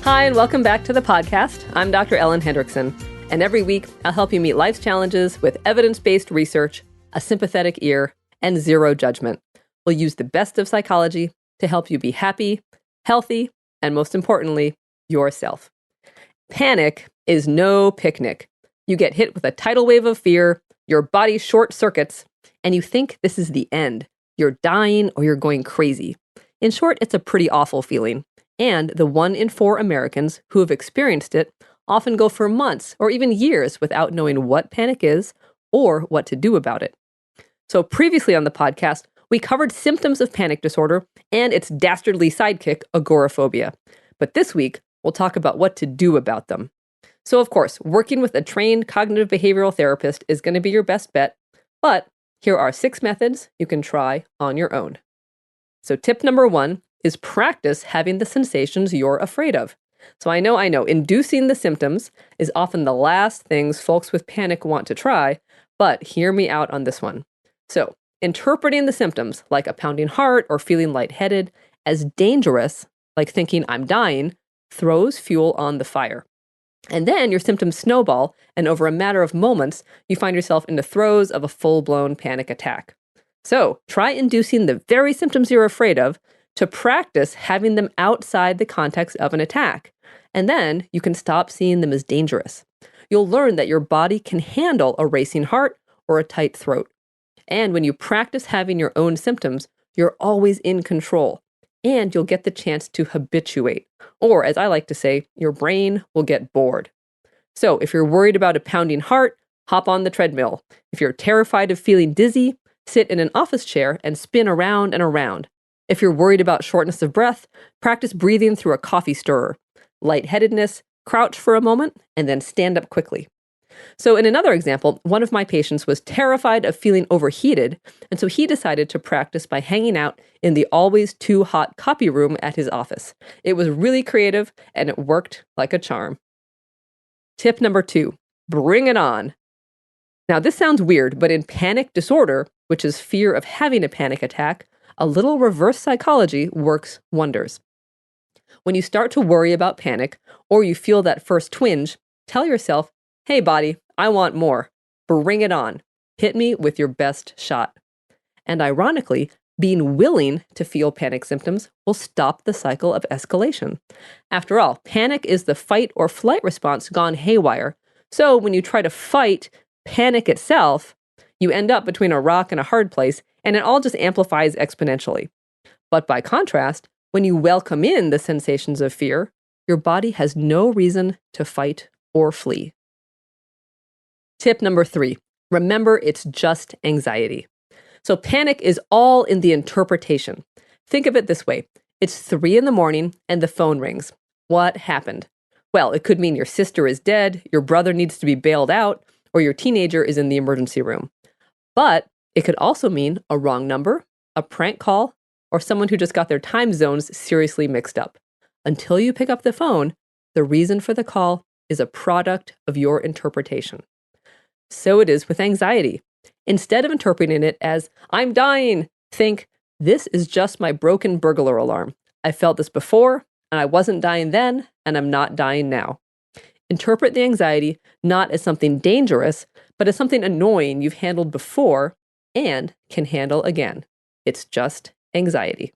Hi, and welcome back to the podcast. I'm Dr. Ellen Hendrickson, and every week I'll help you meet life's challenges with evidence-based research, a sympathetic ear, and zero judgment. We'll use the best of psychology to help you be happy, healthy, and most importantly, yourself. Panic is no picnic. You get hit with a tidal wave of fear, your body short circuits, and you think this is the end. You're dying or you're going crazy. In short, it's a pretty awful feeling. And the 1 in 4 Americans who have experienced it often go for months or even years without knowing what panic is or what to do about it. So previously on the podcast, we covered symptoms of panic disorder and its dastardly sidekick, agoraphobia. But this week, we'll talk about what to do about them. So of course, working with a trained cognitive behavioral therapist is going to be your best bet, but here are 6 methods you can try on your own. So tip number 1 is practice having the sensations you're afraid of. So I know, inducing the symptoms is often the last things folks with panic want to try, but hear me out on this one. So interpreting the symptoms, like a pounding heart or feeling lightheaded, as dangerous, like thinking I'm dying, throws fuel on the fire. And then your symptoms snowball, and over a matter of moments, you find yourself in the throes of a full-blown panic attack. So try inducing the very symptoms you're afraid of to practice having them outside the context of an attack. And then you can stop seeing them as dangerous. You'll learn that your body can handle a racing heart or a tight throat. And when you practice having your own symptoms, you're always in control. And you'll get the chance to habituate. Or, as I like to say, your brain will get bored. So if you're worried about a pounding heart, hop on the treadmill. If you're terrified of feeling dizzy, sit in an office chair and spin around and around. If you're worried about shortness of breath, practice breathing through a coffee stirrer. Lightheadedness, crouch for a moment, and then stand up quickly. So in another example, one of my patients was terrified of feeling overheated, and so he decided to practice by hanging out in the always too hot copy room at his office. It was really creative, and it worked like a charm. Tip number 2, bring it on. Now this sounds weird, but in panic disorder, which is fear of having a panic attack, a little reverse psychology works wonders. When you start to worry about panic, or you feel that first twinge, tell yourself, hey body, I want more. Bring it on. Hit me with your best shot. And ironically, being willing to feel panic symptoms will stop the cycle of escalation. After all, panic is the fight or flight response gone haywire. So when you try to fight panic itself, you end up between a rock and a hard place, and it all just amplifies exponentially. But by contrast, when you welcome in the sensations of fear, your body has no reason to fight or flee. Tip number 3, remember it's just anxiety. So panic is all in the interpretation. Think of it this way. It's 3 a.m. and the phone rings. What happened? Well, it could mean your sister is dead, your brother needs to be bailed out, or your teenager is in the emergency room. But it could also mean a wrong number, a prank call, or someone who just got their time zones seriously mixed up. Until you pick up the phone, the reason for the call is a product of your interpretation. So it is with anxiety. Instead of interpreting it as, I'm dying, think, this is just my broken burglar alarm. I felt this before, and I wasn't dying then, and I'm not dying now. Interpret the anxiety not as something dangerous, but as something annoying you've handled before and can handle again. It's just anxiety.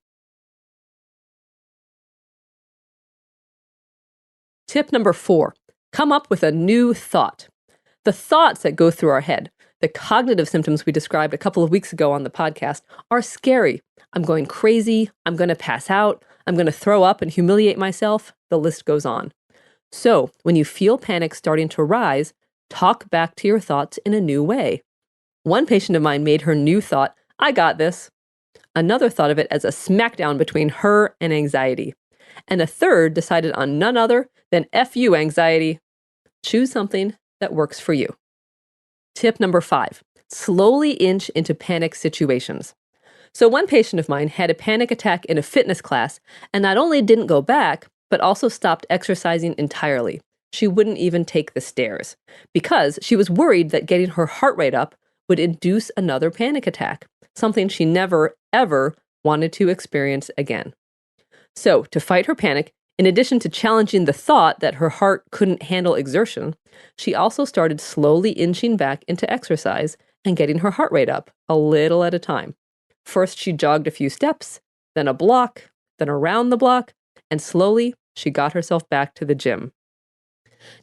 Tip number 4, come up with a new thought. The thoughts that go through our head, the cognitive symptoms we described a couple of weeks ago on the podcast, are scary. I'm going crazy. I'm going to pass out. I'm going to throw up and humiliate myself. The list goes on. So when you feel panic starting to rise, talk back to your thoughts in a new way. One patient of mine made her new thought, I got this. Another thought of it as a smackdown between her and anxiety. And a third decided on none other than F you, anxiety. Choose something that works for you. Tip number 5, slowly inch into panic situations. So one patient of mine had a panic attack in a fitness class and not only didn't go back, but also stopped exercising entirely. She wouldn't even take the stairs because she was worried that getting her heart rate up would induce another panic attack, something she never, ever wanted to experience again. So to fight her panic, In addition to challenging the thought that her heart couldn't handle exertion, she also started slowly inching back into exercise and getting her heart rate up, a little at a time. First, she jogged a few steps, then a block, then around the block, and slowly she got herself back to the gym.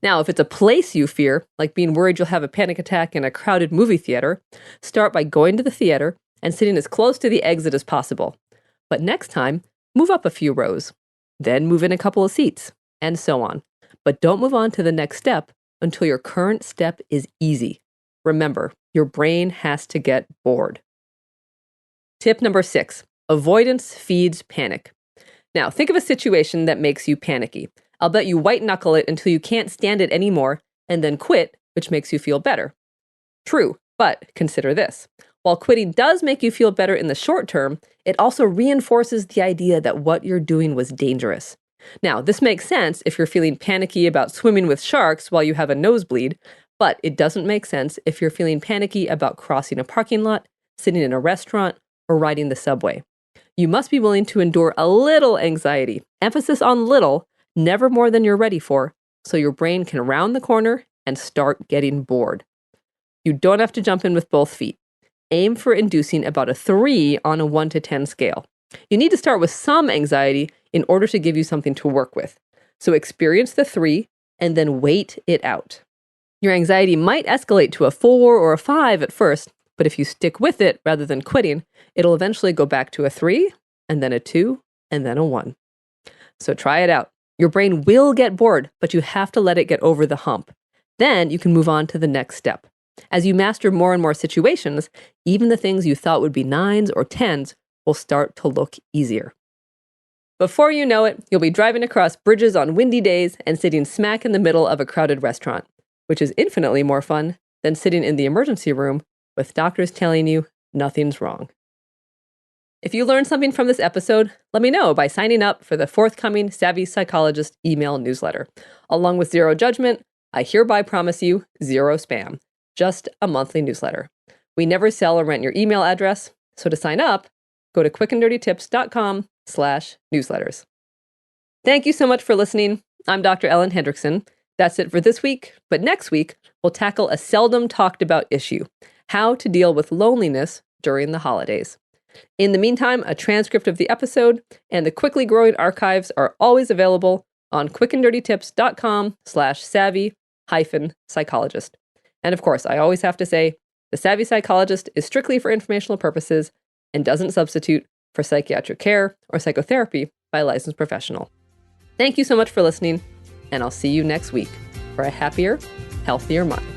Now, if it's a place you fear, like being worried you'll have a panic attack in a crowded movie theater, start by going to the theater and sitting as close to the exit as possible. But next time, move up a few rows, then move in a couple of seats, and so on. But don't move on to the next step until your current step is easy. Remember, your brain has to get bored. Tip number 6, avoidance feeds panic. Now, think of a situation that makes you panicky. I'll bet you white knuckle it until you can't stand it anymore and then quit, which makes you feel better. True, but consider this. While quitting does make you feel better in the short term, it also reinforces the idea that what you're doing was dangerous. Now, this makes sense if you're feeling panicky about swimming with sharks while you have a nosebleed, but it doesn't make sense if you're feeling panicky about crossing a parking lot, sitting in a restaurant, or riding the subway. You must be willing to endure a little anxiety, emphasis on little, never more than you're ready for, so your brain can round the corner and start getting bored. You don't have to jump in with both feet. Aim for inducing about a 3 on a 1 to 10 scale. You need to start with some anxiety in order to give you something to work with. So experience the 3 and then wait it out. Your anxiety might escalate to a 4 or a 5 at first, but if you stick with it rather than quitting, it'll eventually go back to a 3, and then a 2, and then a 1. So try it out. Your brain will get bored, but you have to let it get over the hump. Then you can move on to the next step. As you master more and more situations, even the things you thought would be 9s or 10s will start to look easier. Before you know it, you'll be driving across bridges on windy days and sitting smack in the middle of a crowded restaurant, which is infinitely more fun than sitting in the emergency room with doctors telling you nothing's wrong. If you learned something from this episode, let me know by signing up for the forthcoming Savvy Psychologist email newsletter. Along with Zero Judgment, I hereby promise you zero spam, just a monthly newsletter. We never sell or rent your email address, so to sign up, go to quickanddirtytips.com/newsletters. Thank you so much for listening. I'm Dr. Ellen Hendrickson. That's it for this week, but next week, we'll tackle a seldom talked about issue: how to deal with loneliness during the holidays. In the meantime, a transcript of the episode and the quickly growing archives are always available on quickanddirtytips.com/savvy-psychologist. And of course, I always have to say, the Savvy Psychologist is strictly for informational purposes and doesn't substitute for psychiatric care or psychotherapy by a licensed professional. Thank you so much for listening, and I'll see you next week for a happier, healthier mind.